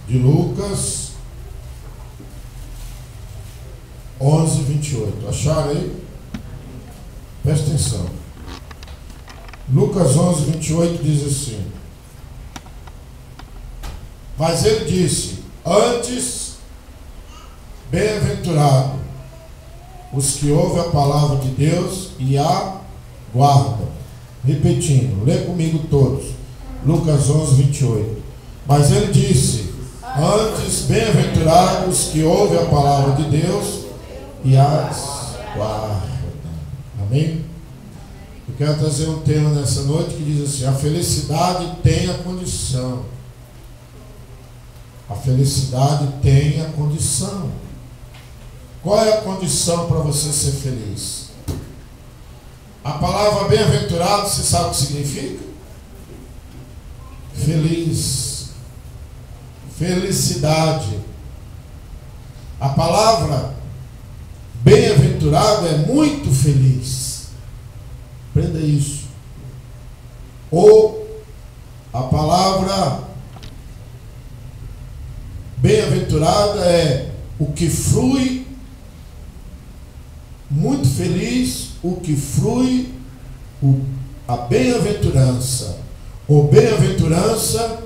de Lucas 11, 28. Acharam aí? Presta atenção. Lucas 11, 28 diz assim: mas ele disse: antes, bem-aventurado os que ouvem a palavra de Deus e a guardam. Repetindo, lê comigo todos. Lucas 11, 28. Mas ele disse: antes, bem-aventurados os que ouvem a palavra de Deus e as guardam. Amém? Eu quero trazer um tema nessa noite que diz assim: a felicidade tem a condição. A felicidade tem a condição. Qual é a condição para você ser feliz? A palavra bem-aventurado, você sabe o que significa? Feliz. Felicidade. A palavra bem-aventurado é muito feliz. Aprenda isso. Ou a palavra bem-aventurada é o que flui, muito feliz, o que flui, a bem-aventurança. Ou bem-aventurança,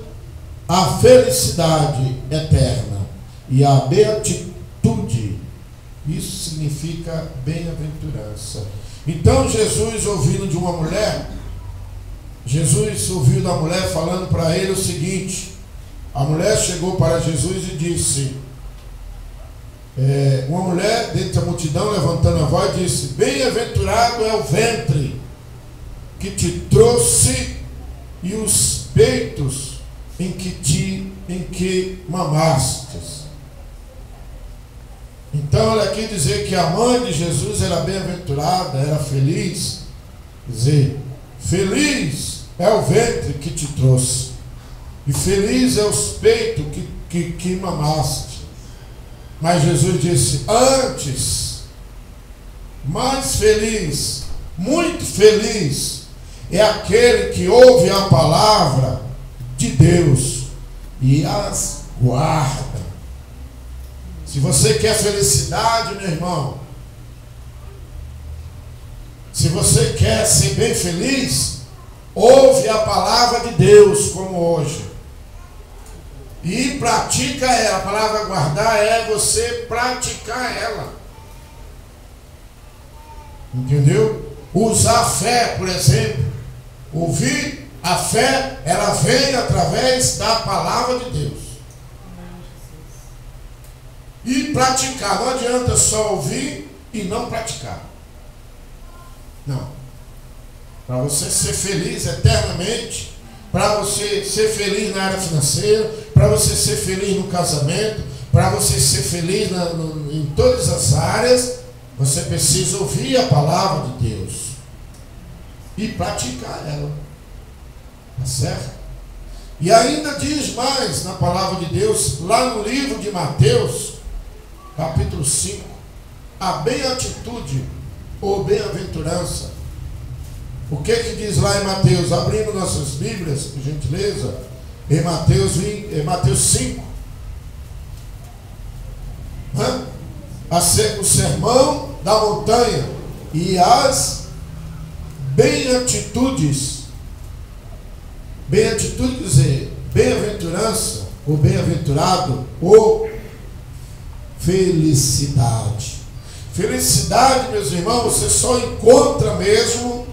a felicidade eterna. E a beatitude, isso significa bem-aventurança. Então Jesus, ouvindo de uma mulher, Jesus ouviu da mulher falando para ele o seguinte. A mulher chegou para Jesus e disse, uma mulher dentro da multidão, levantando a voz, disse: bem-aventurado é o ventre que te trouxe e os peitos em que mamastes. Então ela quis dizer que a mãe de Jesus era bem-aventurada, era feliz. Quer dizer, feliz é o ventre que te trouxe e feliz é os peitos que mamaste. Mas Jesus disse: antes, mais feliz, muito feliz é aquele que ouve a palavra de Deus e as guarda. Se você quer felicidade, meu irmão, se você quer ser bem feliz, ouve a palavra de Deus como hoje. E pratica ela. A palavra guardar é você praticar ela. Entendeu? Usar a fé, por exemplo. Ouvir a fé, ela vem através da palavra de Deus. E praticar. Não adianta só ouvir e não praticar. Não. Para você ser feliz eternamente, para você ser feliz na área financeira, para você ser feliz no casamento, para você ser feliz em todas as áreas, você precisa ouvir a palavra de Deus e praticar ela. Tá certo? E ainda diz mais na palavra de Deus, lá no livro de Mateus, capítulo 5, a beatitude ou bem-aventurança. O que diz lá em Mateus? Abrindo nossas Bíblias, por gentileza, em Mateus 5. O sermão da montanha e as beatitudes. Beatitude quer dizer bem-aventurança, ou bem-aventurado, ou felicidade. Felicidade, meus irmãos, você só encontra mesmo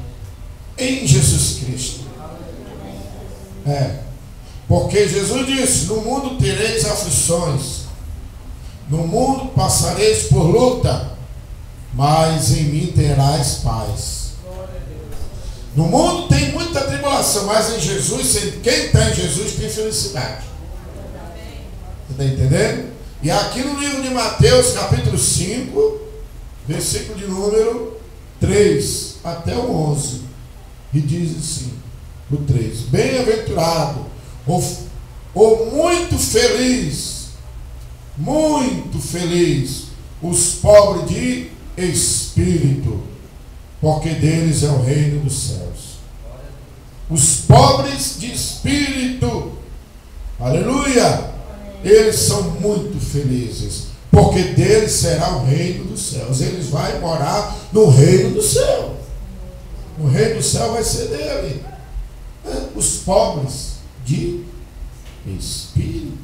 em Jesus Cristo. Porque Jesus disse: no mundo tereis aflições, no mundo passareis por luta, mas em mim terás paz. No mundo tem muita tribulação, mas em Jesus, quem está em Jesus tem felicidade. Você está entendendo? E aqui no livro de Mateus, capítulo 5, versículo de número 3 até o 11, e diz assim, o 3: bem-aventurado, ou muito feliz, os pobres de espírito, porque deles é o reino dos céus. Os pobres de espírito, aleluia, Eles são muito felizes, porque deles será o reino dos céus. Eles vão morar no reino do céu. O reino do céu vai ser dele. Os pobres de espírito,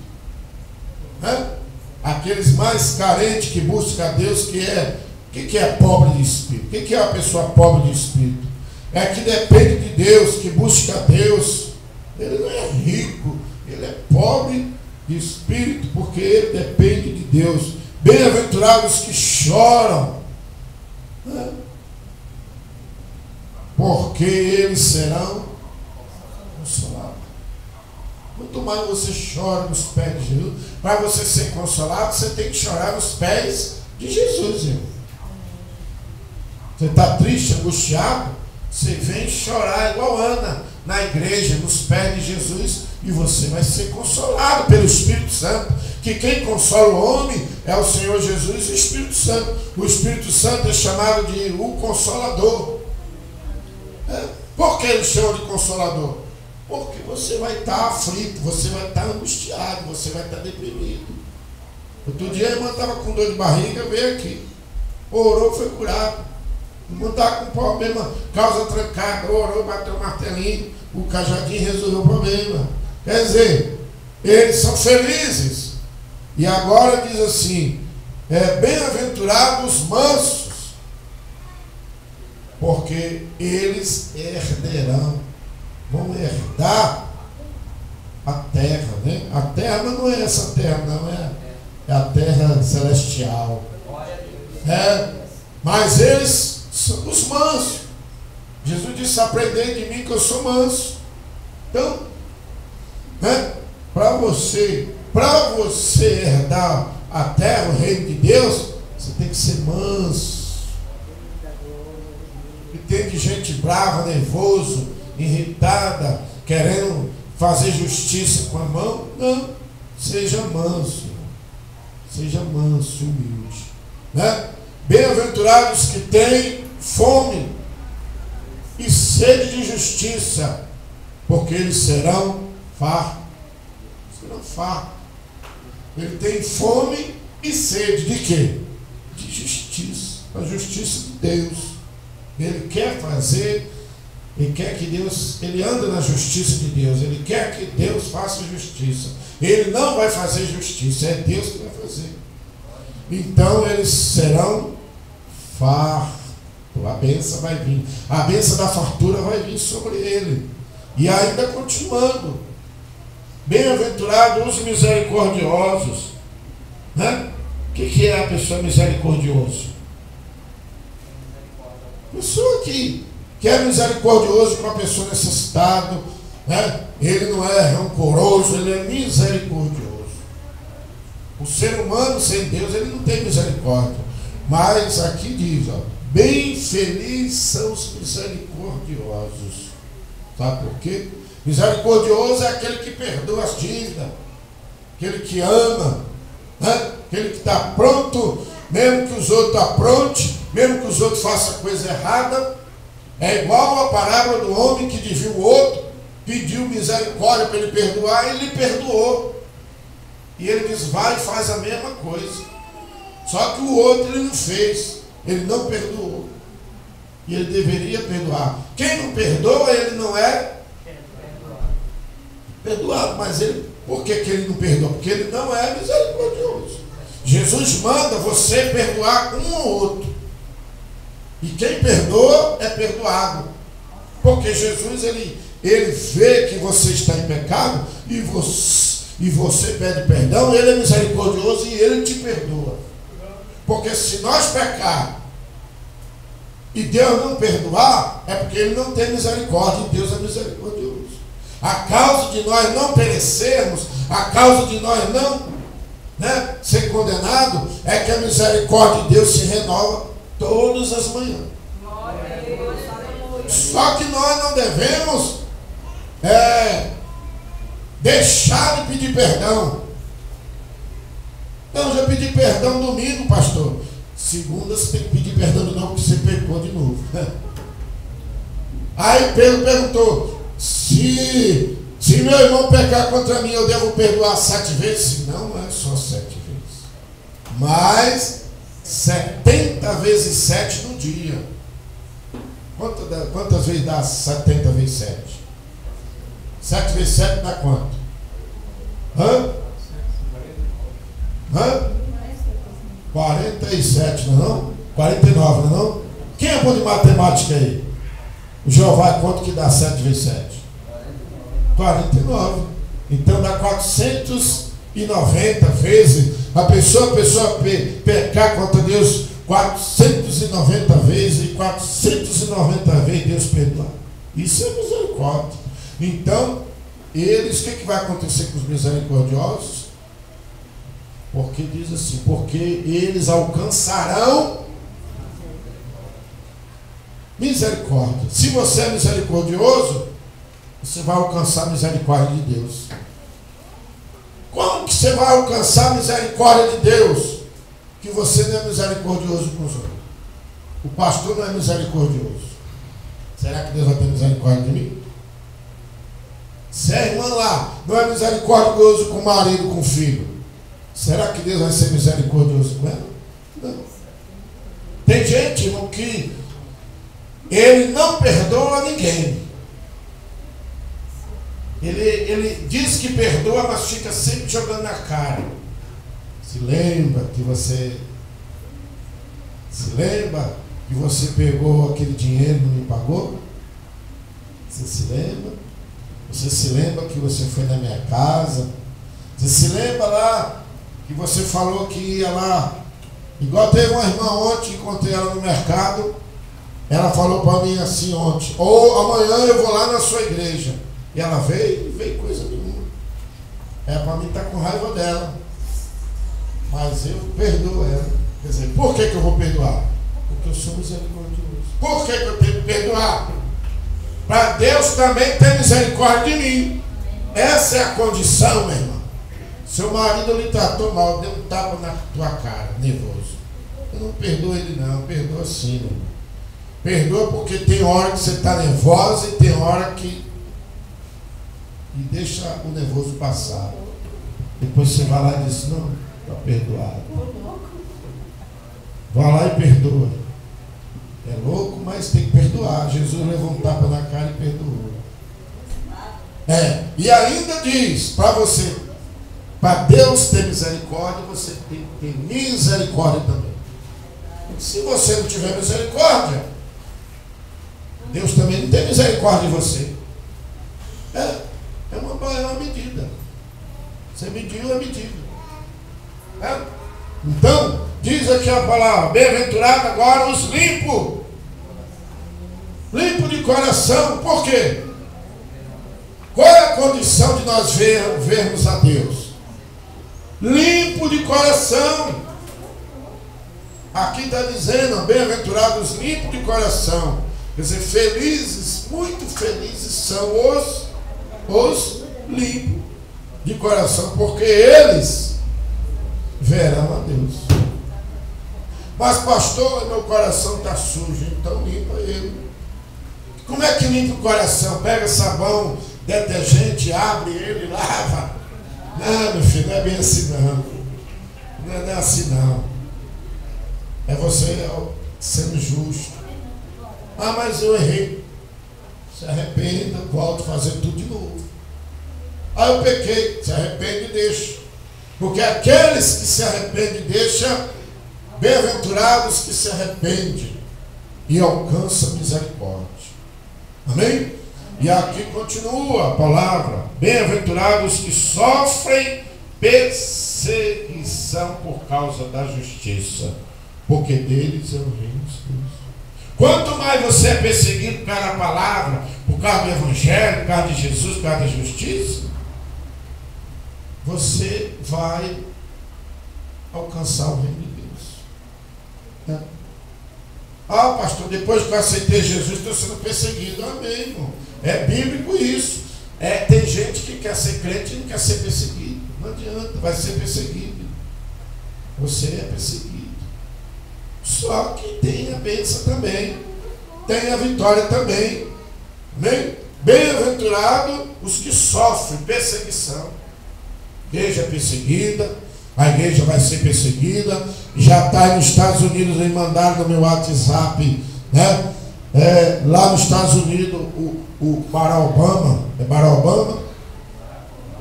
aqueles mais carentes que buscam a Deus, o que é pobre de espírito? O que é a pessoa pobre de espírito? É que depende de Deus, que busca a Deus. Ele não é rico, ele é pobre de espírito, porque ele depende de Deus. Bem-aventurados que choram, porque eles serão consolados. Quanto mais você chora nos pés de Jesus, para você ser consolado, você tem que chorar nos pés de Jesus, irmão. Você está triste, angustiado, você vem chorar igual Ana na igreja, nos pés de Jesus, e você vai ser consolado pelo Espírito Santo. Que quem consola o homem é o Senhor Jesus e o Espírito Santo. O Espírito Santo é chamado de o Consolador. Por que ele chama de Consolador? Porque você vai estar aflito, você vai estar angustiado, você vai estar deprimido. Outro dia a irmã estava com dor de barriga, veio aqui, orou, foi curado. A irmã estava com problema, causa trancada, orou, bateu o martelinho, o cajadinho resolveu o problema. Quer dizer, eles são felizes. E agora diz assim, bem-aventurados os mansos, porque eles herderão, vão herdar a terra, né? A terra não é essa terra, não, é a terra celestial. Mas eles são os mansos. Jesus disse, aprendei de mim que eu sou manso. Então, para você herdar a terra, o reino de Deus, você tem que ser manso. E tem de gente brava, nervoso, irritada, querendo fazer justiça com a mão. Não, seja manso, seja manso e humilde, Bem-aventurados que têm fome e sede de justiça, porque eles serão fartos. Ele tem fome e sede de quê? De justiça, a justiça de Deus. Ele quer fazer, ele quer que Deus, ele anda na justiça de Deus, ele quer que Deus faça justiça. Ele não vai fazer justiça, é Deus que vai fazer. Então eles serão fartos, a bênção vai vir, a bênção da fartura vai vir sobre ele. E ainda continuando, bem-aventurados os misericordiosos. O que é a pessoa misericordiosa? Pessoa que é misericordioso com a pessoa necessitada, ele não é rancoroso, ele é misericordioso. O ser humano sem Deus, ele não tem misericórdia. Mas aqui diz, bem felizes são os misericordiosos. Sabe por quê? Misericordioso é aquele que perdoa as dívidas, aquele que ama, aquele que está pronto, mesmo que os outros aprontem, mesmo que os outros façam coisa errada. É igual a parábola do homem que devia o outro, pediu misericórdia para ele perdoar, e ele perdoou. E ele diz, vai e faz a mesma coisa. Só que o outro ele não fez, ele não perdoou. E ele deveria perdoar. Quem não perdoa, ele não é perdoado. Mas ele, por que ele não perdoa? Porque ele não é misericordioso. Jesus manda você perdoar um ou outro. E quem perdoa é perdoado. Porque Jesus, ele vê que você está em pecado e você pede perdão, ele é misericordioso e ele te perdoa. Porque se nós pecar e Deus não perdoar, é porque ele não tem misericórdia, e Deus é misericordioso. A causa de nós não perecermos, a causa de nós não ser condenado, é que a misericórdia de Deus se renova todas as manhãs. Só que nós não devemos deixar de pedir perdão. Eu já pedi perdão domingo, pastor. Segunda você tem que pedir perdão de novo, porque você pecou de novo. Aí Pedro perguntou, se Se meu irmão pecar contra mim, eu devo perdoar 7 vezes? Não é só 7 vezes. Mas 70 vezes 7 no dia. Quantas vezes dá 70 vezes 7? 7 vezes 7 dá quanto? Hã? 47, não é não? 49, não é não? Quem é bom de matemática aí? O Jeová conta que dá 7 vezes 7. 49. Então dá 490 vezes. A pessoa pecar contra Deus 490 vezes, e 490 vezes Deus perdoar. Isso é misericórdia. Então, eles, o que vai acontecer com os misericordiosos? Porque diz assim, porque eles alcançarão misericórdia. Se você é misericordioso, você vai alcançar a misericórdia de Deus. Como que você vai alcançar a misericórdia de Deus? Que você não é misericordioso com os outros. O pastor não é misericordioso. Será que Deus vai ter misericórdia de mim? Se a irmã lá não é misericordioso com o marido, com o filho, será que Deus vai ser misericordioso com ela? Não. Tem gente, irmão, que ele não perdoa ninguém. Ele diz que perdoa, mas fica sempre jogando na cara. Se lembra que você pegou aquele dinheiro e não me pagou? Você se lembra? Você se lembra que você foi na minha casa? Você se lembra lá que você falou que ia lá? Igual teve uma irmã ontem, encontrei ela no mercado. Ela falou para mim assim ontem: ou amanhã eu vou lá na sua igreja. E ela veio coisa nenhuma. É para mim estar com raiva dela. Mas eu perdoo ela. Quer dizer, por que eu vou perdoar? Porque eu sou misericordioso. Por que eu tenho que perdoar? Para Deus também ter misericórdia de mim. Essa é a condição, meu irmão. Seu marido lhe tratou mal, deu um tapa na tua cara, nervoso. Eu não perdoo ele não, perdoa sim, meu irmão. Perdoa porque tem hora que você está nervosa e tem hora que deixa o nervoso passar. Depois você vai lá e diz: não, está perdoado. Vai lá e perdoa. É louco, mas tem que perdoar. Jesus levou um tapa na cara e perdoou. E ainda diz para você, para Deus ter misericórdia, você tem que ter misericórdia também. Se você não tiver misericórdia, Deus também não tem misericórdia de você. É uma medida. Você mediu a medida. Então, diz aqui a palavra: bem-aventurado agora os limpos. Limpo de coração. Por quê? Qual é a condição de nós vermos a Deus? Limpo de coração. Aqui está dizendo: bem-aventurados limpos de coração. Quer dizer, felizes, muito felizes são os limpos de coração, porque eles verão a Deus. Mas pastor, meu coração está sujo. Então limpa ele. Como é que limpa o coração? Pega sabão, detergente, abre ele, lava. Não, meu filho, não é bem assim não. Não é assim não. É você sendo justo. Ah, mas eu errei. Se arrependa, volta a fazer tudo de novo. Ah, eu pequei. Se arrepende e deixa. Porque aqueles que se arrependem e deixam, bem-aventurados que se arrependem e alcançam misericórdia. Amém? E aqui continua a palavra: bem-aventurados que sofrem perseguição por causa da justiça, porque deles é o reino dos céus. Quanto mais você é perseguido por causa da palavra, por causa do evangelho, por causa de Jesus, por causa da justiça, você vai alcançar o reino de Deus. Ah, pastor, depois que eu aceitei Jesus, estou sendo perseguido. Amém, irmão. É bíblico isso. Tem gente que quer ser crente e não quer ser perseguido. Não adianta, vai ser perseguido. Você é perseguido. Só que tem a bênção também. Tem a vitória também. Amém? Bem-aventurado os que sofrem perseguição. Igreja perseguida, a igreja vai ser perseguida. Já está aí nos Estados Unidos, me mandaram no meu WhatsApp, né? Lá nos Estados Unidos, o Barack Obama, é Barack Obama?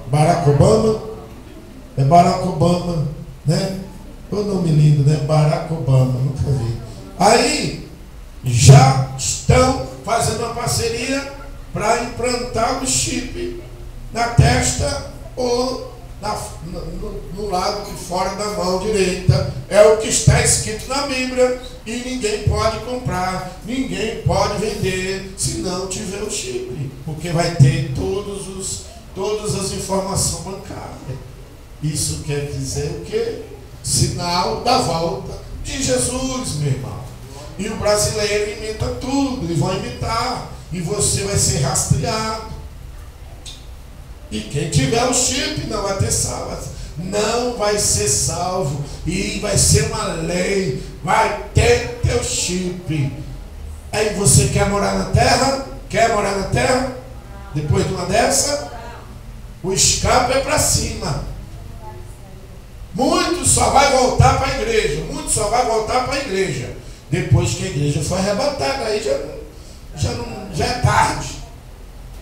Barack Obama? É Barack Obama, né? O nome lindo, né? Barack Obama, nunca vi. Aí, já estão fazendo uma parceria para implantar o chip na testa ou no lado de fora da mão direita. É o que está escrito na Bíblia. E ninguém pode comprar, ninguém pode vender se não tiver o chip, porque vai ter todas as informações bancárias. Isso quer dizer o quê? Sinal da volta de Jesus, meu irmão. E o brasileiro imita tudo, eles vão imitar, e você vai ser rastreado. E quem tiver o chip não vai ter salvo, não vai ser salvo, e vai ser uma lei, vai ter teu chip. Aí você quer morar na terra? Quer morar na terra? Depois de uma dessa, o escape é para cima. Muitos só vai voltar para a igreja, muitos só vai voltar para a igreja depois que a igreja foi arrebatada. Aí já é tarde.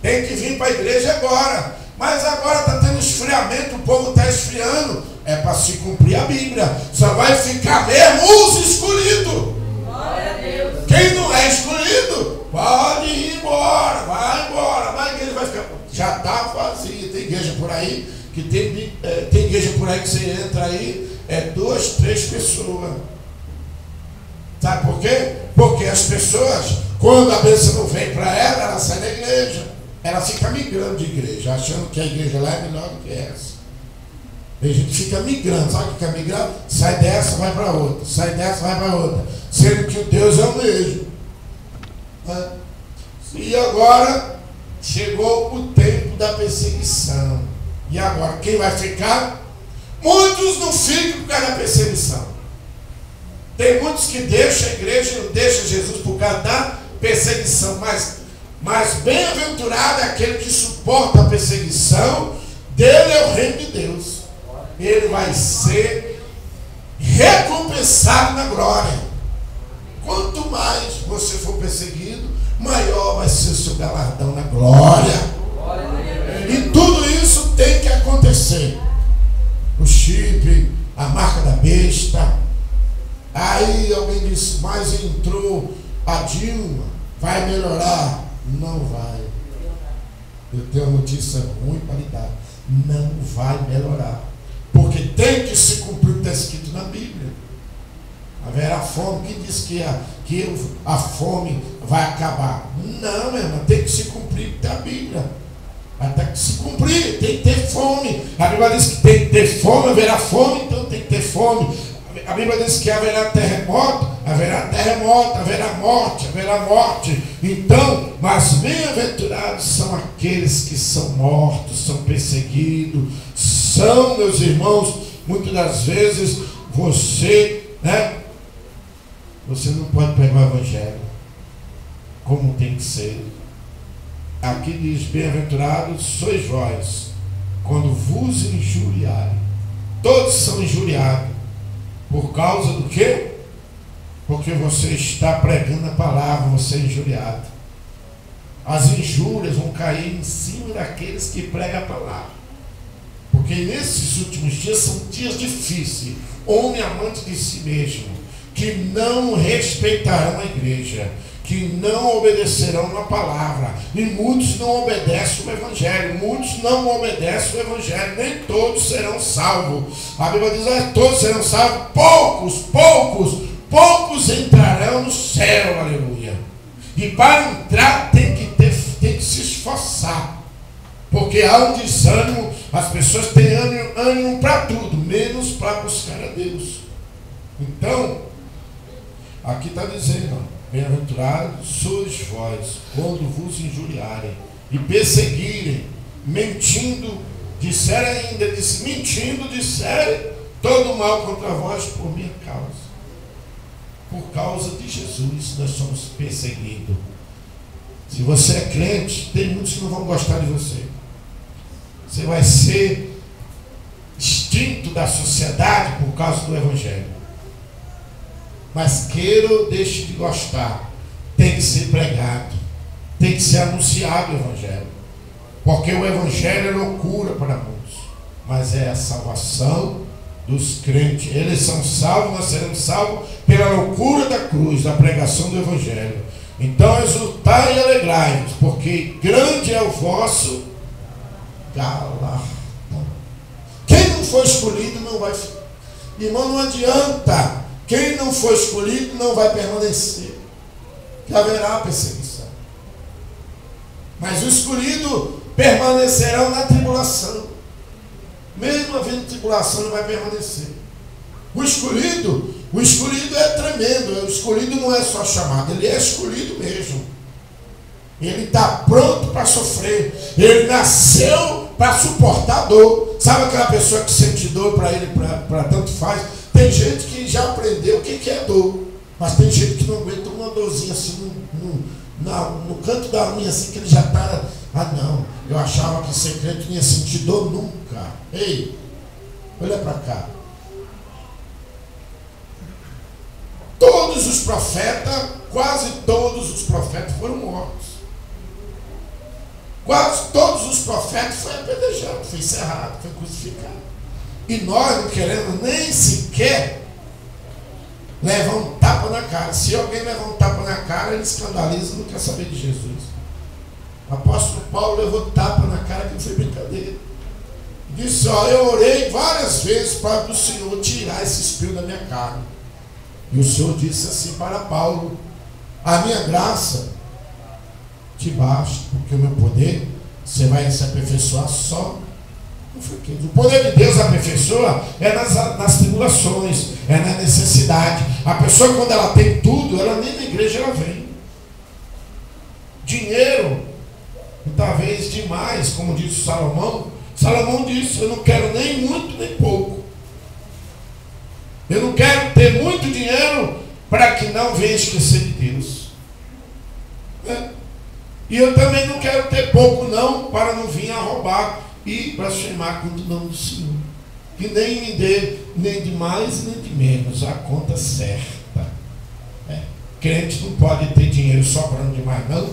Tem que vir para a igreja agora. Mas agora está tendo esfriamento, o povo está esfriando. É para se cumprir a Bíblia. Só vai ficar mesmo os escolhidos. Glória a Deus. Quem não é escolhido, pode ir embora, vai embora. Mas a igreja vai ficar. Já está vazia. Tem igreja por aí que tem igreja por aí que você entra aí, 2, 3 pessoas. Sabe por quê? Porque as pessoas, quando a bênção não vem para ela sai da igreja. Ela fica migrando de igreja, achando que a igreja lá é melhor do que essa. A gente fica migrando, sabe o que é migrar? Sai dessa, vai para outra, sai dessa, vai para outra. Sendo que o Deus é o mesmo. E agora chegou o tempo da perseguição. E agora, quem vai ficar? Muitos não ficam por causa da perseguição. Tem muitos que deixam a igreja, não deixam Jesus por causa da perseguição. Mas bem-aventurado é aquele que suporta a perseguição, dele é o reino de Deus. Ele vai ser recompensado na glória. Quanto mais você for perseguido, maior vai ser o seu galardão na glória. E tudo isso tem que acontecer. O chip, a marca da besta. Aí alguém disse, mas entrou a Dilma, vai melhorar? Não vai. Eu tenho uma notícia ruim para lhe dar. Não vai melhorar. Porque tem que se cumprir o que está escrito na Bíblia. Haverá fome. Quem disse que a fome vai acabar? Não, meu irmão, tem que se cumprir o que está na Bíblia. Até que se cumprir, tem que ter fome. A Bíblia diz que tem que ter fome, haverá fome, então tem que ter fome. A Bíblia diz que haverá terremoto, haverá morte. Então, mas bem-aventurados são aqueles que são mortos, são perseguidos, são, meus irmãos, muitas das vezes você não pode pegar o evangelho como tem que ser. Aqui diz, bem-aventurados sois vós, quando vos injuriarem. Todos são injuriados. Por causa do quê? Porque você está pregando a palavra, você é injuriado. As injúrias vão cair em cima daqueles que pregam a palavra. Porque nesses últimos dias são dias difíceis. Homem amante de si mesmo, que não respeitarão a igreja, que não obedecerão a palavra. E muitos não obedecem o evangelho. Muitos não obedecem o evangelho. Nem todos serão salvos. A Bíblia diz, todos serão salvos. Poucos entrarão no céu. Aleluia. E para entrar tem que se esforçar. Porque há um desânimo. As pessoas têm ânimo para tudo, menos para buscar a Deus. Então, aqui está dizendo, bem-aventurados sois vós, quando vos injuriarem e perseguirem, mentindo, disserem todo mal contra vós por minha causa. Por causa de Jesus nós somos perseguidos. Se você é crente, tem muitos que não vão gostar de você. Você vai ser extinto da sociedade por causa do Evangelho. Mas queira ou deixe de gostar, tem que ser pregado, tem que ser anunciado o Evangelho. Porque o Evangelho é loucura para muitos, mas é a salvação dos crentes. Eles são salvos, nós seremos salvos pela loucura da cruz, da pregação do Evangelho. Então exultai e alegrai-vos, porque grande é o vosso galardão. Quem não for escolhido não vai ficar. Irmão, não adianta. Quem não for escolhido não vai permanecer, que haverá perseguição. Mas o escolhido permanecerão na tribulação. Mesmo havendo tribulação, não vai permanecer. O escolhido é tremendo. O escolhido não é só chamado, ele é escolhido mesmo. Ele está pronto para sofrer. Ele nasceu para suportar a dor. Sabe aquela pessoa que sente dor para ele, para tanto faz? Tem gente que já aprendeu o que é dor, mas tem gente que não aguenta uma dorzinha assim no canto da unha, assim, que ele já está. Ah, não, eu achava que ser crente não ia sentir dor nunca. Ei, olha para cá. Todos os profetas, quase todos os profetas foram mortos. Quase todos os profetas foram apedrejados, foi encerrado, foi crucificado. E nós não queremos nem sequer levar um tapa na cara. Se alguém levar um tapa na cara, ele escandaliza, não quer saber de Jesus. O apóstolo Paulo levou tapa na cara, que não foi brincadeira. Disse: ó, eu orei várias vezes para o Senhor tirar esse espinho da minha carne. E o Senhor disse assim para Paulo: a minha graça te basta, porque o meu poder, você vai se aperfeiçoar só no fraqueza. O poder de Deus aperfeiçoa é nas tribulações, é na necessidade. A pessoa, quando ela tem tudo, ela nem na igreja ela vem. Dinheiro, talvez demais, como disse Salomão. Salomão disse: eu não quero nem muito nem pouco. Eu não quero ter muito dinheiro para que não venha esquecer de Deus. E eu também não quero ter pouco não, para não vir a roubar e blasfemar contra o nome do Senhor. Que nem me dê nem de mais nem de menos, a conta certa. Crente não pode ter dinheiro sobrando demais não,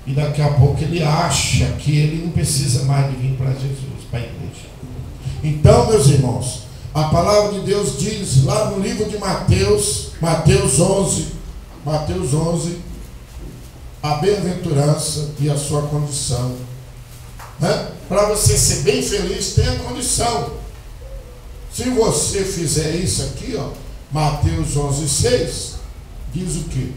e daqui a pouco ele acha que ele não precisa mais de vir para Jesus, para a igreja. Então, meus irmãos, a palavra de Deus diz lá no livro de Mateus 11, a bem-aventurança e a sua condição. Para você ser bem feliz, tem a condição. Se você fizer isso aqui, ó, Mateus 11:6, diz o quê?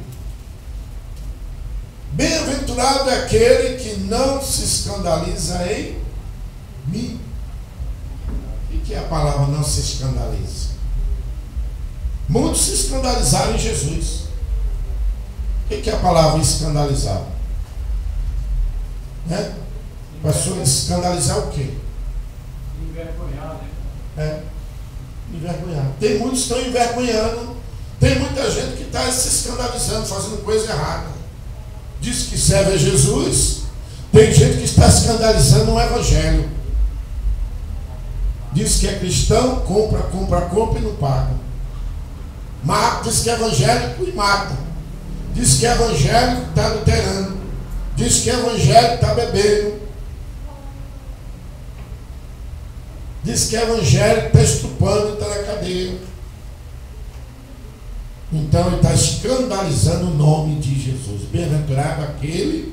Bem-aventurado é aquele que não se escandaliza em mim. O que é a palavra não se escandaliza? Muitos se escandalizaram em Jesus. O que é a palavra escandalizar? Pastor, escandalizar o quê? Envergonhado, né? Envergonhado. Tem muitos que estão envergonhando. Tem muita gente que está se escandalizando, fazendo coisa errada. Diz que serve a Jesus. Tem gente que está escandalizando o Evangelho. Diz que é cristão, compra e não paga. Diz que é evangélico e mata. Diz que é evangélico, está adulterando. Diz que é evangélico, está bebendo. Diz que é evangélico, está estupando e está na cadeia. Então ele está escandalizando o nome de Jesus. Bem-aventurado aquele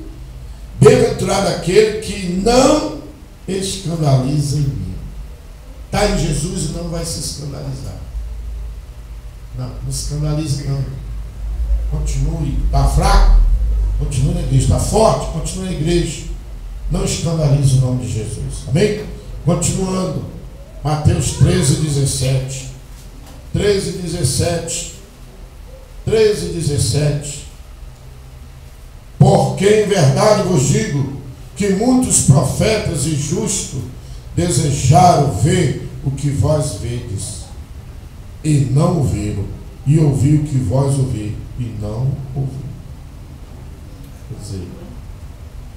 que não escandaliza em mim. Está em Jesus e não vai se escandalizar. Não escandalize não. Continue. Está fraco? Continue na igreja. Está forte? Continue na igreja. Não escandalize o nome de Jesus. Amém? Continuando. Mateus 13:17. 13:17. Porque em verdade vos digo que muitos profetas e justos desejaram ver o que vós vedes e não ouviram, e ouvir o que vós ouvi e não ouviram. Quer dizer,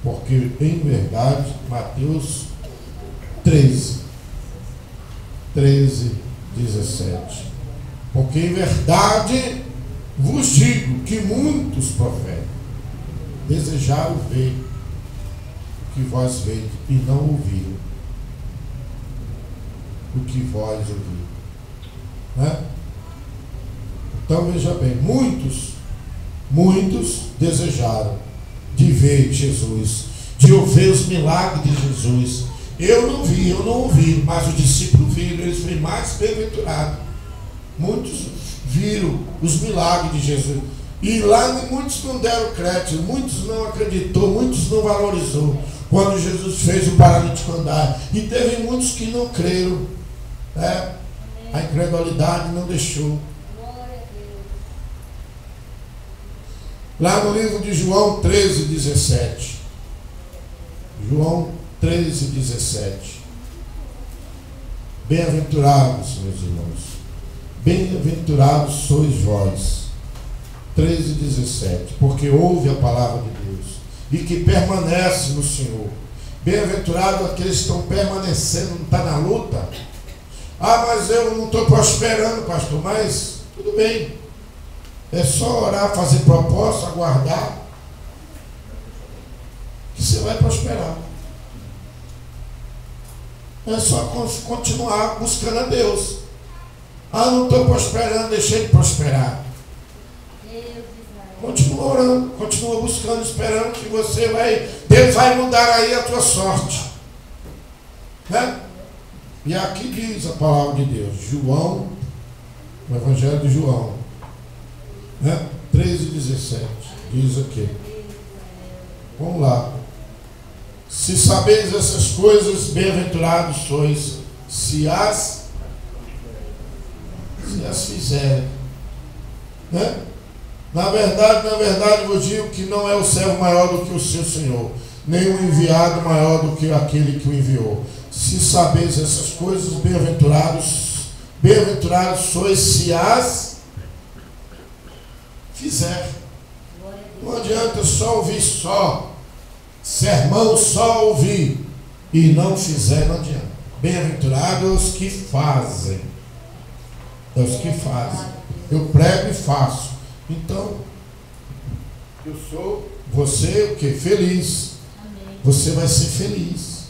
porque em verdade, Mateus 13, 17. Porque em verdade vos digo que muitos profetas desejaram ver o que vós vedes e não ouviram o que vós ouviram. Né? Então veja bem, muitos desejaram de ver Jesus, de ouvir os milagres de Jesus. Eu não ouvi, mas os discípulos viram, eles foram mais bem-aventurados. Muitos viram os milagres de Jesus. E lá muitos não deram crédito, muitos não acreditou, muitos não valorizou quando Jesus fez o paralítico andar. E teve muitos que não creram. Né? A incredulidade não deixou. Lá no livro de João 13, 17. João 13, 17. Bem-aventurados, meus irmãos. Bem-aventurados sois vós. 13, 17. Porque ouve a palavra de Deus e que permanece no Senhor. Bem-aventurado aqueles que estão permanecendo, não está na luta. Ah, mas eu não estou prosperando, pastor. Mas tudo bem. É só orar, fazer propósito, aguardar, que você vai prosperar. É só continuar buscando a Deus. Ah, não estou prosperando, deixei de prosperar. Continua orando, continua buscando, esperando que Deus vai mudar aí a tua sorte. Né? E aqui diz a palavra de Deus, João, no Evangelho de João, né? 13, 17, diz aqui. Vamos lá. Se sabeis essas coisas, bem-aventurados sois, se as fizerem. Né? Na verdade, vos digo que não é o servo maior do que o seu Senhor, nem o enviado maior do que aquele que o enviou. Se sabeis essas coisas, bem-aventurados sois, se as fizer. Não adianta só ouvir sermão só ouvir e não fizer, não adianta. Bem-aventurados os que fazem. É os que fazem. Eu prego e faço. Então, você o que? Feliz. Amém. Você vai ser feliz.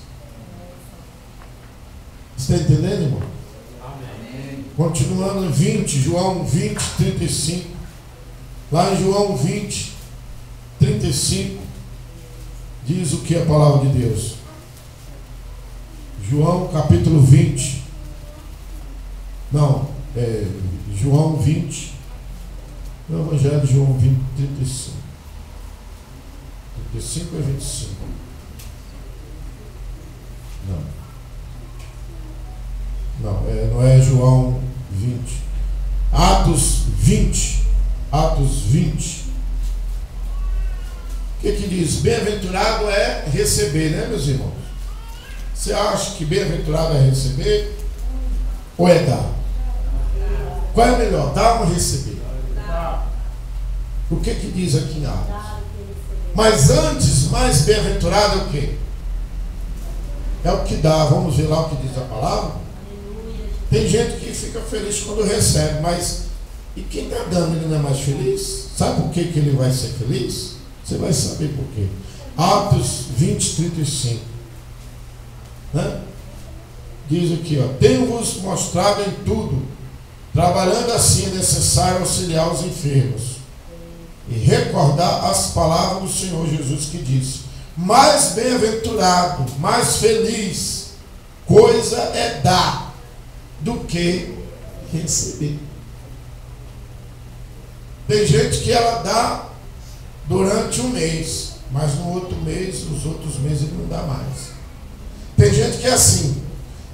Você está entendendo, irmão? Amém. Continuando em 20, João 20, 35. Lá em João 20, 35, diz o que a palavra de Deus? João capítulo 20. Não, João 20. No Evangelho de João 20, 35. 35 a 25. Não é João 20. Atos 20. Atos 20. O que diz? Bem-aventurado é receber, né, meus irmãos? Você acha que bem-aventurado é receber? Ou é dar? Qual é melhor, dar ou receber? O que diz aqui em Atos? Mas antes, mais bem-aventurado é o quê? É o que dá. Vamos ver lá o que diz a palavra? Tem gente que fica feliz quando recebe, mas e quem está dando, ele não é mais feliz? Sabe por que ele vai ser feliz? Você vai saber por quê. Atos 20, 35. Né? Diz aqui, ó, tenho-vos mostrado em tudo, trabalhando assim é necessário auxiliar os enfermos e recordar as palavras do Senhor Jesus que disse: mais bem-aventurado, mais feliz coisa é dar do que receber. Tem gente que ela dá durante um mês, mas no outro mês, nos outros meses ele não dá mais. Tem gente que é assim.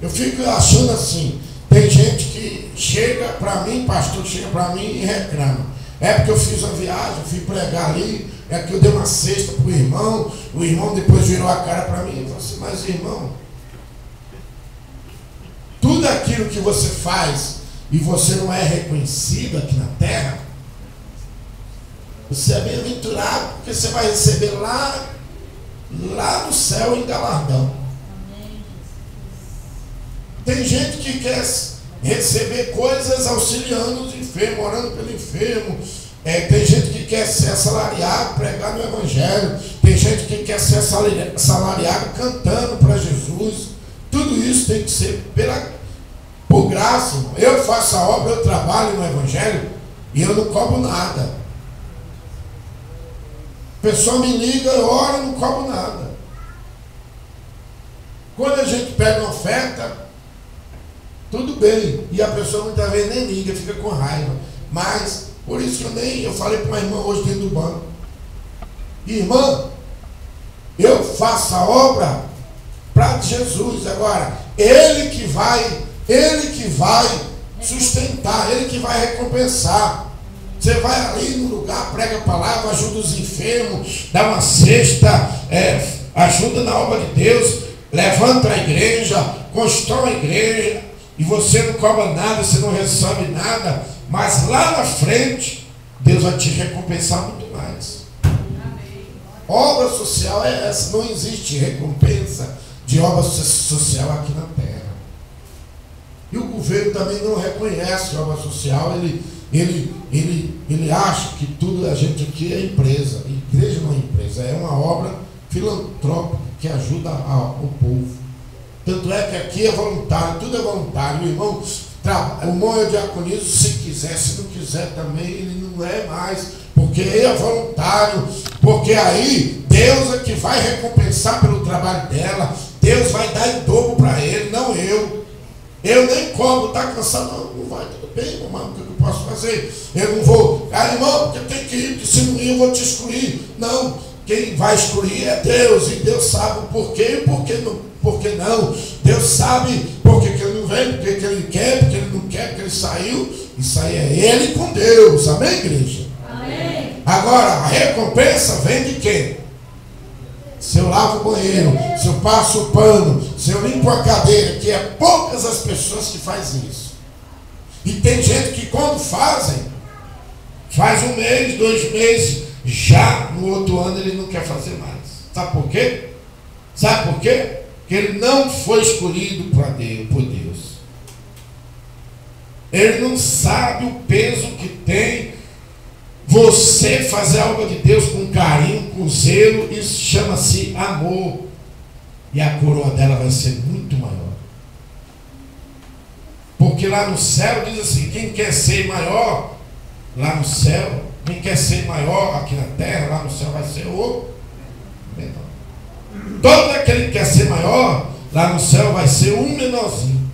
Eu fico achando assim. Tem gente que chega para mim, pastor, chega para mim e reclama. É porque eu fiz uma viagem, eu fui pregar ali, é que eu dei uma cesta para o irmão depois virou a cara para mim e falou assim: mas irmão, tudo aquilo que você faz e você não é reconhecido aqui na terra, Você é bem-aventurado, porque você vai receber lá no céu em galardão. Tem gente que quer receber coisas auxiliando os enfermos, orando pelo enfermo. Tem gente que quer ser assalariado, pregar no Evangelho. Tem gente que quer ser assalariado cantando para Jesus. Tudo isso tem que ser por graça. Eu faço a obra, eu trabalho no Evangelho e eu não cobro nada. A pessoa me liga, eu oro, eu não cobro nada. Quando a gente pega uma oferta, tudo bem. E a pessoa muitas vezes nem liga, fica com raiva. Mas, por isso que eu falei para uma irmã hoje dentro do banco. Irmã, eu faço a obra para Jesus. Agora, Ele que vai sustentar, Ele que vai recompensar. Você vai ali no lugar, prega a palavra, ajuda os enfermos, dá uma cesta, ajuda na obra de Deus, levanta a igreja, constrói a igreja, e você não cobra nada, você não recebe nada, mas lá na frente, Deus vai te recompensar muito mais. Obra social é essa, não existe recompensa de obra social aqui na terra. E o governo também não reconhece a obra social, ele acha que tudo a gente aqui é empresa. Igreja não é empresa, é uma obra filantrópica que ajuda o povo. Tanto é que aqui é voluntário, tudo é voluntário. O irmão é diaconismo, se quiser, se não quiser também, ele não é mais, porque ele é voluntário, porque aí Deus é que vai recompensar pelo trabalho dela, Deus vai dar em dobro para ele, não eu. Eu nem cobro, está cansado, não vai, tudo bem, irmão, o que eu posso fazer? Eu não vou, irmão, porque tem que ir, porque se não ir eu vou te excluir. Não, quem vai excluir é Deus, e Deus sabe o porquê e por que não. Deus sabe por que ele não vem, porque que ele quer, porque ele não quer, porque ele saiu. Isso aí é ele com Deus, amém, igreja? Amém. Agora, a recompensa vem de quem? Se eu lavo o banheiro, se eu passo o pano, se eu limpo a cadeira, que é poucas as pessoas que fazem isso. E tem gente que quando faz 1 mês, 2 meses, já no outro ano ele não quer fazer mais. Sabe por quê? Sabe por quê? Porque ele não foi escolhido por Deus. Ele não sabe o peso que tem você fazer a obra de Deus com carinho, com zelo. Isso chama-se amor. E a coroa dela vai ser muito maior. Porque lá no céu diz assim, quem quer ser maior lá no céu, quem quer ser maior aqui na terra, lá no céu vai ser o menor. Todo aquele que quer ser maior lá no céu vai ser um menorzinho.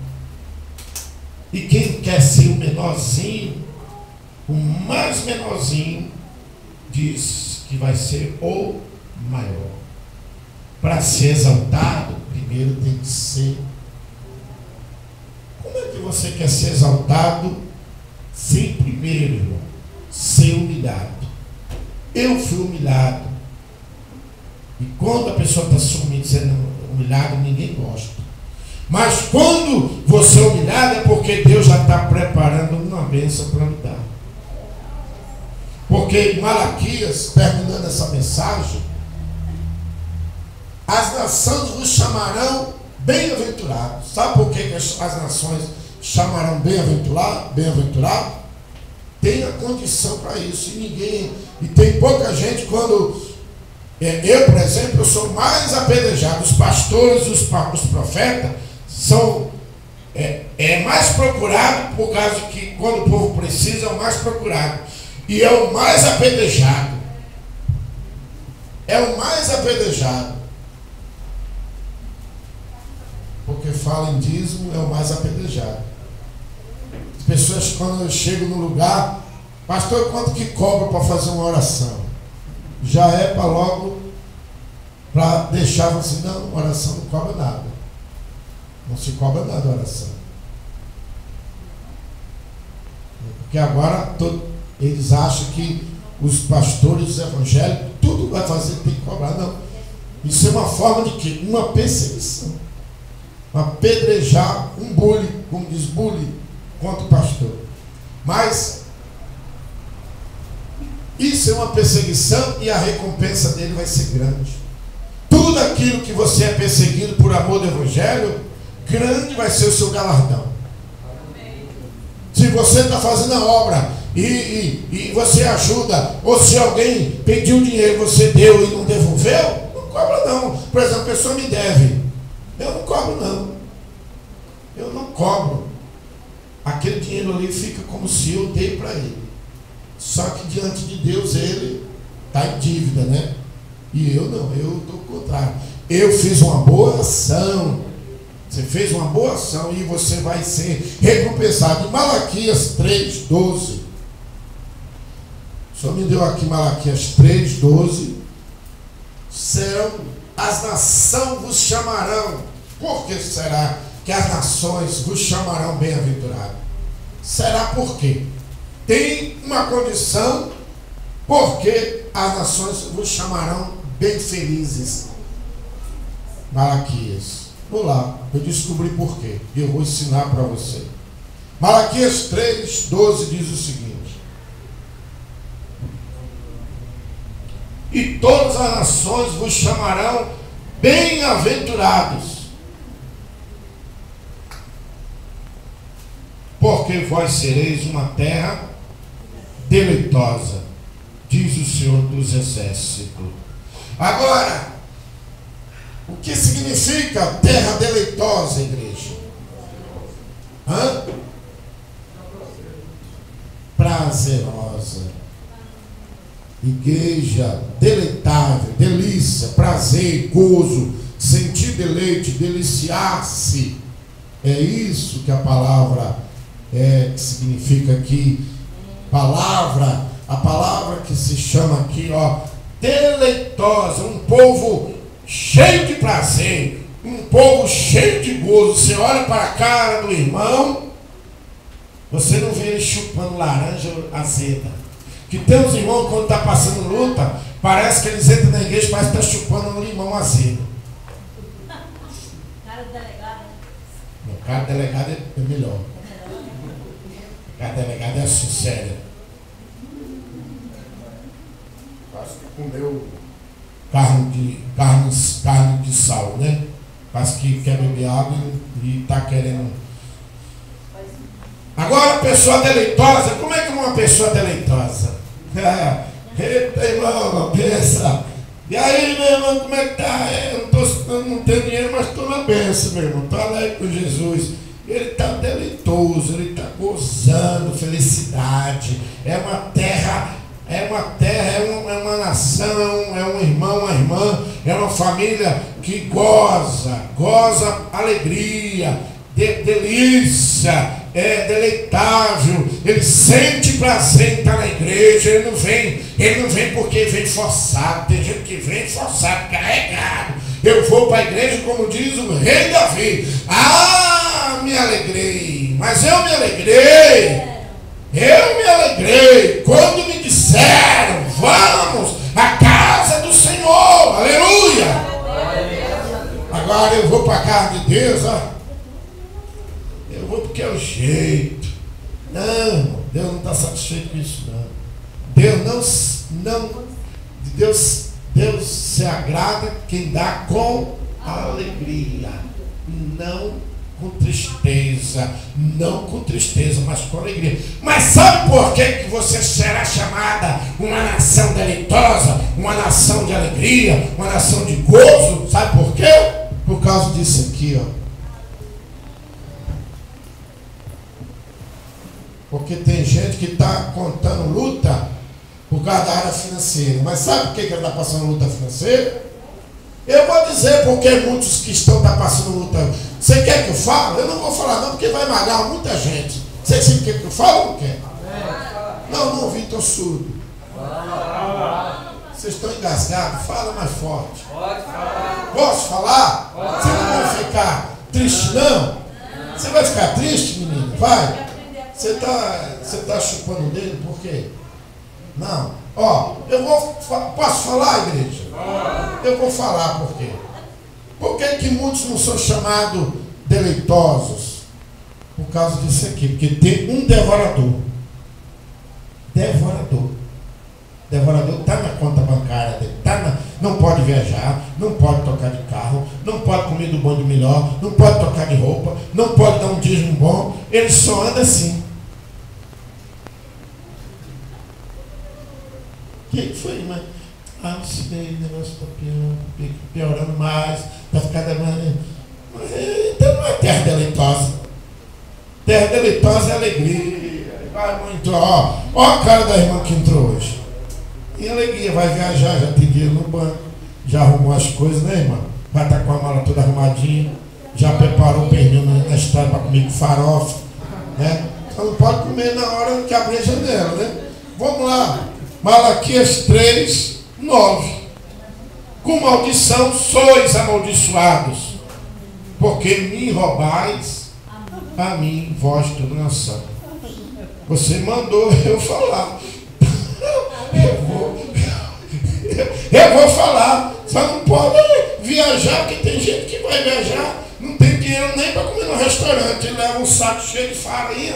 E quem quer ser o menorzinho, o mais menorzinho, diz que vai ser o maior. Para ser exaltado, primeiro tem que ser. Como é que você quer ser exaltado sem primeiro, irmão, ser humilhado? Eu fui humilhado. E quando a pessoa está sendo humilhada, ninguém gosta. Mas quando você é humilhado, é porque Deus já está preparando uma bênção para lhe dar. Porque em Malaquias, terminando essa mensagem, as nações vos chamarão bem-aventurados. Sabe por que as nações chamarão bem-aventurado? Bem-aventurado? Tem a condição para isso. E tem pouca gente quando... Eu, por exemplo, eu sou mais apedrejado. Os pastores e os profetas são mais procurado, por causa que quando o povo precisa é o mais procurado. E é o mais apedrejado. É o mais apedrejado. Porque fala em dízimo, é o mais apedrejado. As pessoas, quando eu chego no lugar, pastor, quanto que cobra para fazer uma oração? Já é para logo, para deixar assim, não, oração não cobra nada. Não se cobra nada a oração. Porque agora eles acham que os pastores evangélicos, tudo vai fazer, tem que cobrar. Não. Isso é uma forma de quê? Uma perseguição. Apedrejar, um bullying, como diz bullying, contra o pastor. Mas Isso é uma perseguição e a recompensa dele vai ser grande. Tudo aquilo que você é perseguido por amor do Evangelho, grande vai ser o seu galardão. Se você está fazendo a obra e você ajuda, ou se alguém pediu dinheiro, você deu e não devolveu, não cobra não. Por exemplo, a pessoa me deve, eu não cobro não. Eu não cobro. Aquele dinheiro ali fica como se eu dei para ele. Só que diante de Deus ele está em dívida, né? E eu não, eu estou ao contrário. Eu fiz uma boa ação. Você fez uma boa ação e você vai ser recompensado. Em Malaquias 3:12. O Senhor me deu aqui Malaquias 3:12. Serão, as nações vos chamarão. Por que será que as nações vos chamarão bem-aventurado? Será por quê? Tem uma condição, porque as nações vos chamarão bem felizes. Malaquias. Vou lá, eu descobri por quê. E eu vou ensinar para você. Malaquias 3:12 diz o seguinte: e todas as nações vos chamarão bem-aventurados, porque vós sereis uma terra deleitosa, diz o Senhor dos Exércitos. Agora, o que significa terra deleitosa, igreja? Prazerosa. Igreja deleitável, delícia, prazer, gozo, sentir deleite, deliciar-se. É isso que a palavra que significa aqui. A palavra que se chama aqui, deleitosa, um povo cheio de prazer, um povo cheio de gozo. Você olha para a cara do irmão, você não vê ele chupando laranja azeda. Que tem uns irmãos, quando está passando luta, parece que eles entram na igreja e parece que está chupando um limão azedo. Cara do delegado. Não, cara do delegado é melhor. Cara do delegado é assim, sério. Quase que comeu carne de sal, né? Parece que quer beber água e está querendo. Agora, a pessoa deleitosa, como é que uma pessoa deleitosa? Eita, irmão, pensa. E aí, meu irmão, como é que tá? Eu não tenho dinheiro, mas estou na bênção, meu irmão. Estou alegre com Jesus. Ele está deleitoso, ele está gozando felicidade. É uma terra, é uma nação, é um irmão, uma irmã, é uma família que goza alegria, delícia, é deleitável. Ele sente prazer em estar na igreja. Ele não vem porque vem forçado. Tem gente que vem forçado, carregado. Eu vou para a igreja, como diz o rei Davi. Me alegrei, mas eu me alegrei quando me disseram: vamos à casa do Senhor. Aleluia. Agora eu vou para a casa de Deus, eu vou porque é o jeito. Não, Deus não está satisfeito com isso, não. Deus se agrada quem dá com alegria, não com tristeza, mas com alegria. Mas sabe por que você será chamada uma nação deleitosa, uma nação de alegria, uma nação de gozo? Sabe por quê? Por causa disso aqui, Porque tem gente que está contando luta por causa da área financeira. Mas sabe por que ele está passando luta financeira? Eu vou dizer porque muitos que estão passando luta. Você quer que eu fale? Eu não vou falar não, porque vai magar muita gente. Você quer que eu fale ou não quer? Não ouvi, estou surdo. Vocês estão engasgados? Fala mais forte. Posso falar? Vocês não vão ficar tristes, não? Você vai ficar triste, menino? Vai. Você tá chupando o dedo por quê? Não. Posso falar, igreja? Eu vou falar por quê. Por que muitos não são chamados deleitosos? Por causa disso aqui. Porque tem um devorador. Devorador está na conta bancária dele, não pode viajar, não pode tocar de carro, não pode comer do bom e do melhor, não pode tocar de roupa, não pode dar um dízimo bom, ele só anda assim. O que foi, irmã? Não sei, o negócio está piorando mais, vai ficar cada mais. Então não é terra deleitosa. Terra deleitosa é alegria. Vai muito, ó a cara da irmã que entrou hoje. E alegria, vai viajar, já tem dinheiro no banco, já arrumou as coisas, né, irmã? Vai estar com a mala toda arrumadinha, já preparou o pernil na estrada para comer com farofa, né? Só não pode comer na hora que abrir a janela, né? Vamos lá, Malaquias 3, 9. Com maldição sois amaldiçoados, porque me roubais a mim, vós toda nação. Você mandou eu falar. Eu vou falar, só não pode viajar, porque tem gente que vai viajar, não tem dinheiro nem para comer no restaurante, ele leva um saco cheio de farinha,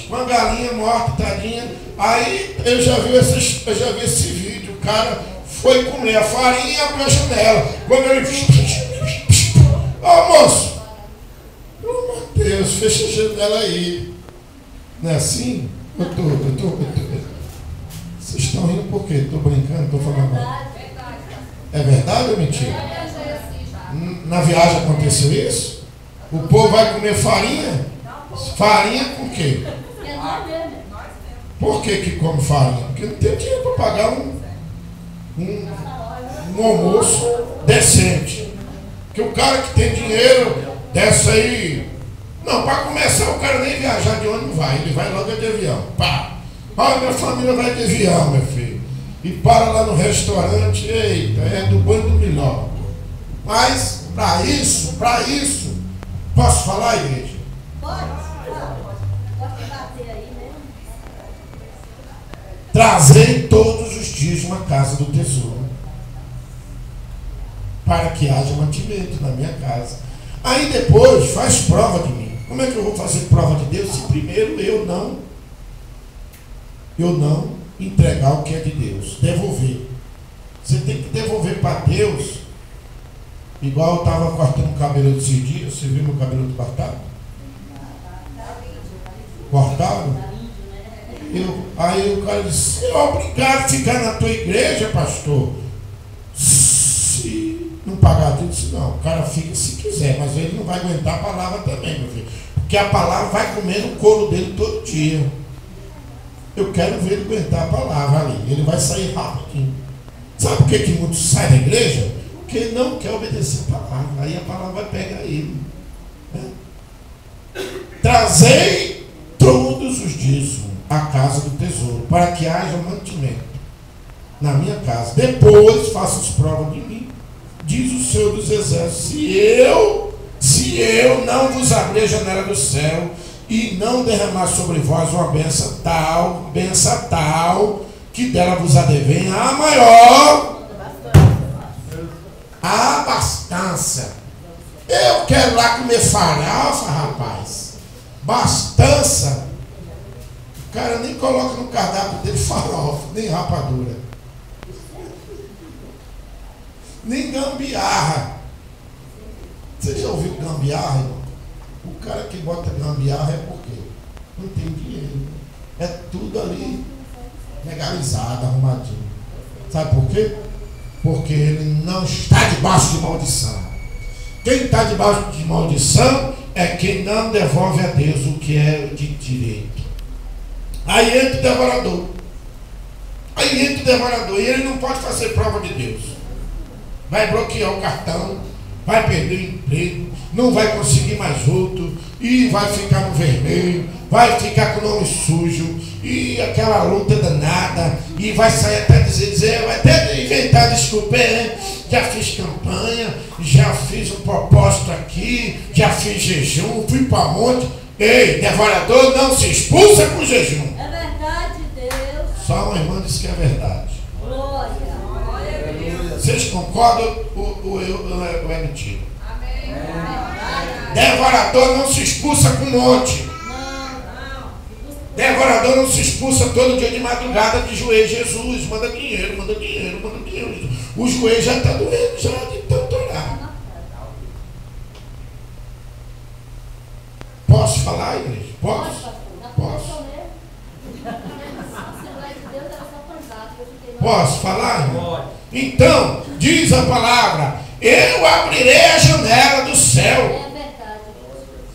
uma galinha morta, tadinha. Aí eu já vi esse vídeo, o cara foi comer a farinha e abriu a janela. Quando ele... Ó, moço, pelo amor de Deus, fecha a janela aí. Não é assim? Eu tô. Vocês estão rindo por quê? Estou brincando, estou falando mal. É verdade ou mentira? Na viagem aconteceu isso? O povo vai comer farinha? Farinha com quê? Por que come farinha? Porque não tem dinheiro para pagar um almoço decente. Porque o cara que tem dinheiro dessa aí... Não, para começar o cara nem viajar de onde não vai. Ele vai logo de avião. Pá! Ah, minha família vai de avião, meu filho. E para lá no restaurante, eita, é do bom e do melhor. Mas, para isso, posso falar, igreja? Pode bater aí, né? Trazei todos os dias uma casa do tesouro, para que haja mantimento na minha casa. Aí depois, faz prova de mim. Como é que eu vou fazer prova de Deus se primeiro eu não entregar o que é de Deus, devolver. Você tem que devolver para Deus. Igual eu estava cortando o cabelo esses dias. Você viu meu cabelo cortado? Cortado? Aí o cara disse: é obrigado a ficar na tua igreja, pastor. Se não pagar tudo, disse, não, o cara fica se quiser, mas ele não vai aguentar a palavra também, meu filho, porque a palavra vai comer no couro dele todo dia. Eu quero ver ele aguentar a palavra ali. Ele vai sair rapidinho. Sabe por que muitos saem da igreja? Porque ele não quer obedecer a palavra. Aí a palavra vai pegar ele. Né? Trazei todos os dias a casa do tesouro, para que haja mantimento na minha casa. Depois faças prova de mim, diz o Senhor dos Exércitos, se eu não vos abrir a janela do céu e não derramar sobre vós uma benção tal, que dela vos advém a maior abastança. Eu quero lá comer farofa, rapaz. Bastança. O cara nem coloca no cardápio dele farofa, nem rapadura, nem gambiarra. Você já ouviu gambiarra, irmão? O cara que bota gambiarra é porque não tem dinheiro. É tudo ali legalizado, arrumadinho. Sabe por quê? Porque ele não está debaixo de maldição. Quem está debaixo de maldição é quem não devolve a Deus o que é de direito. Aí entra o devorador. E ele não pode fazer prova de Deus. Vai bloquear o cartão, vai perder o emprego, não vai conseguir mais outro, e vai ficar no vermelho, vai ficar com o nome sujo, e aquela luta danada, e vai sair até dizer, vai até inventar desculpa, né? Já fiz campanha, já fiz um propósito aqui, já fiz jejum, fui para monte. Ei, devorador não se expulsa com jejum. É verdade, Deus. Só uma irmã disse que é verdade. Glória. Vocês concordam ou é mentira? Amém. Devorador não se expulsa com monte. Não. Devorador não se expulsa todo dia de madrugada de joelho. Jesus, manda dinheiro, manda dinheiro, manda dinheiro. O joelho já está doendo já de tanto orar. Posso falar, igreja? Posso? Posso. Posso falar, irmão? Então, diz a palavra: eu abrirei a janela do céu.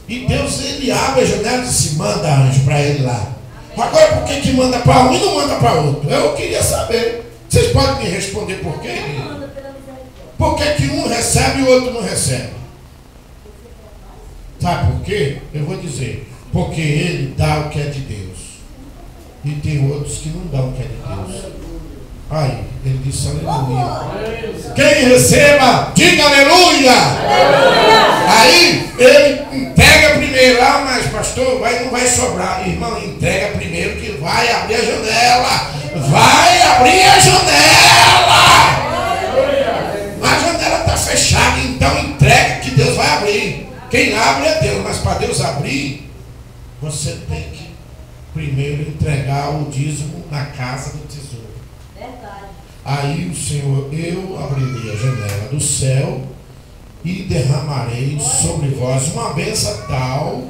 E Deus, ele abre a janela e se manda anjo para ele lá. Agora, por que manda para um e não manda para outro? Eu queria saber. Vocês podem me responder por quê? Por que um recebe e o outro não recebe? Sabe por quê? Eu vou dizer. Porque ele dá o que é de Deus. E tem outros que não dão o que é de Deus. Aí, ele disse aleluia. Quem receba, diga aleluia. Aí, ele entrega primeiro. Ah, mas pastor, não vai sobrar. Irmão, entrega primeiro que vai abrir a janela. Vai abrir a janela. A janela está fechada, então entrega que Deus vai abrir. Quem abre é Deus, mas para Deus abrir, você tem que primeiro entregar o dízimo na casa do tesouro. Verdade. Aí o Senhor, eu abrirei a janela do céu e derramarei sobre vós uma bênção tal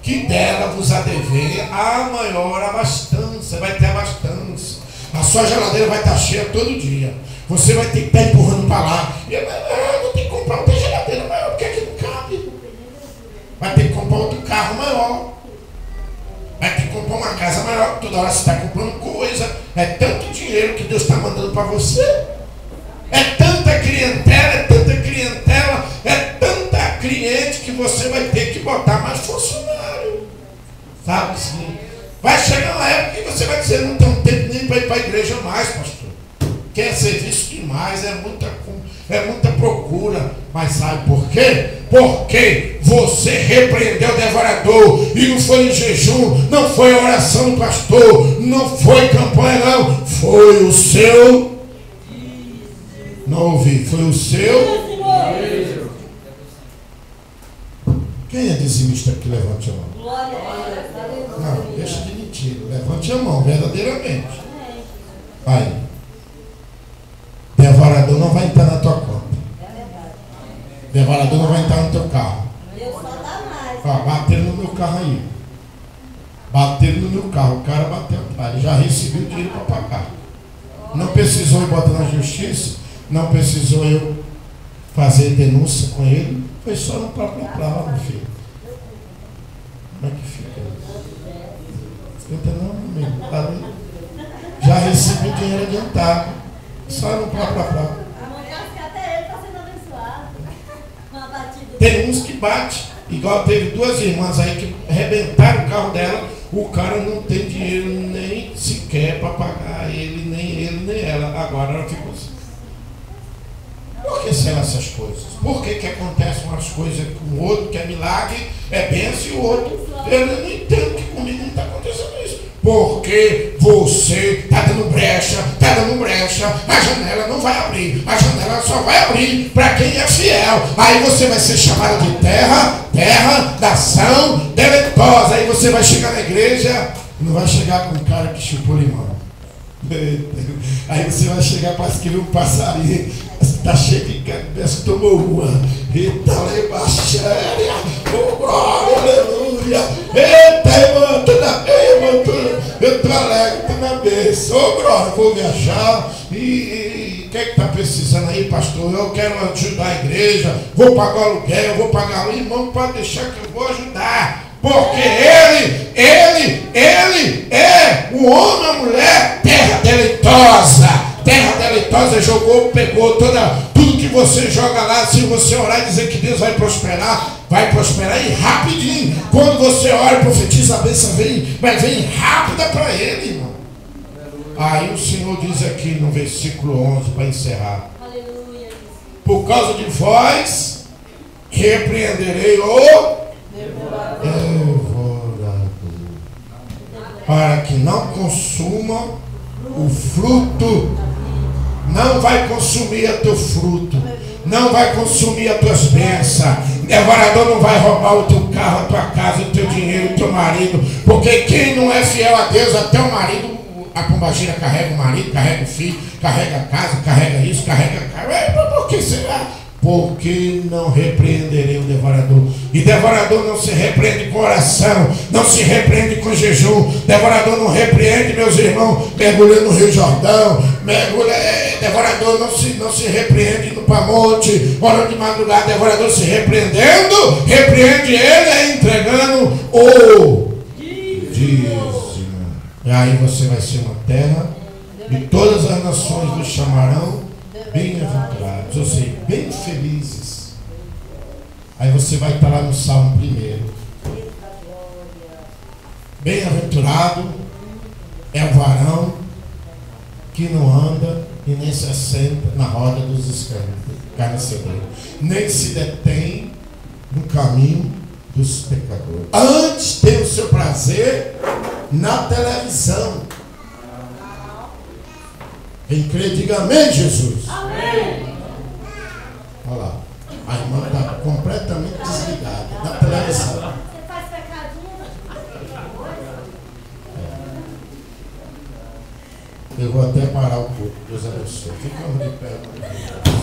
que dela vos haver a maior abastança. Vai ter abastança. A sua geladeira vai estar cheia todo dia. Você vai ter que estar empurrando para lá. Não tem que comprar outra geladeira maior, porque aqui não cabe. Vai ter que comprar outro carro maior. Vai ter que comprar uma casa maior. Toda hora você está comprando coisa. É tanto dinheiro que Deus está mandando para você. É tanta clientela, é tanta cliente que você vai ter que botar mais funcionário. Sabe assim? Vai chegar uma época que você vai dizer, não tem tempo nem para ir para a igreja mais, pastor. Quer serviço demais, é muita procura. Mas sabe por quê? Porque você repreendeu o devorador. E não foi em jejum, não foi a oração do pastor, não foi campanha, não. Foi o seu. Não ouvi, foi o seu. Quem é dizimista aqui? Levante a mão. Não, deixa de mentira. Levante a mão, verdadeiramente. Aí. Devorador não vai entrar na tua conta. Devorador não vai entrar no teu carro. Bateram no meu carro aí. Bateram no meu carro. O cara bateu atrás. Ele já recebeu o dinheiro para pagar. Não precisou eu botar na justiça. Não precisou eu fazer denúncia com ele. Foi só no próprio prazo, meu filho. Como é que fica? Escuta não, amigo. Tá ali. Já recebi o dinheiro adiantado. Só no próprio prazo. Tem uns que bate. Igual teve duas irmãs aí que arrebentaram o carro dela. O cara não tem dinheiro nem sequer para pagar ele, nem ela. Agora ela ficou assim. Por que são essas coisas? Por que acontecem umas coisas com o outro, que é milagre, é bênção, e o outro? Eu não entendo que comigo não está acontecendo isso. Porque você está dando brecha, a janela não vai abrir. A janela só vai abrir para quem é fiel. Aí você vai ser chamado de terra, nação deleitosa. Aí você vai chegar na igreja, não vai chegar com um cara que chupou limão. Aí você vai chegar, parece que viu um passarinho, está cheio de cabeça, tomou uma. Eita, lebaxéria, oh glória, aleluia. Eita, irmão, eu estou alegre, estou na bênção. Oh glória, vou viajar. E quem está precisando aí, pastor? Eu quero ajudar a igreja, vou pagar aluguel, vou pagar o irmão, pode deixar que eu vou ajudar. Porque ele é o homem, a mulher, terra deleitosa. Terra deleitosa jogou, pegou tudo que você joga lá. Se você orar e dizer que Deus vai prosperar e rapidinho. Quando você ora e profetiza, a bênção vem rápida para ele, irmão. Aí o Senhor diz aqui no versículo 11, para encerrar. Aleluia. Por causa de vós, repreenderei o devorador, para que não consuma o fruto. Não vai consumir o teu fruto, não vai consumir as tuas bênçãos. Devorador não vai roubar o teu carro, a tua casa, o teu dinheiro, o teu marido. Porque quem não é fiel a Deus, até o marido, a pombagira carrega o marido, carrega o filho, carrega a casa, carrega isso, carrega a casa. Por que será? Porque não repreenderei o devorador. E devorador não se repreende com oração, não se repreende com jejum. Devorador não repreende, meus irmãos, mergulhando no Rio Jordão. Devorador não se repreende no Pamonte, orando de madrugada. Devorador se repreendendo, repreende ele, entregando o dízimo. E aí você vai ser uma terra e todas as nações vos chamarão bem-aventurados, ou seja, bem felizes. Aí você vai estar lá no Salmo 1. Bem-aventurado é o varão que não anda e nem se assenta na roda dos escarnecedores, nem se detém no caminho dos pecadores. Antes tem o seu prazer na televisão. Quem crê, diga amém, Jesus. Amém. Olha lá, a irmã está completamente desligada da televisão. Você faz pecadinho? Eu vou até parar o culto. Deus abençoe. Ficamos de pé.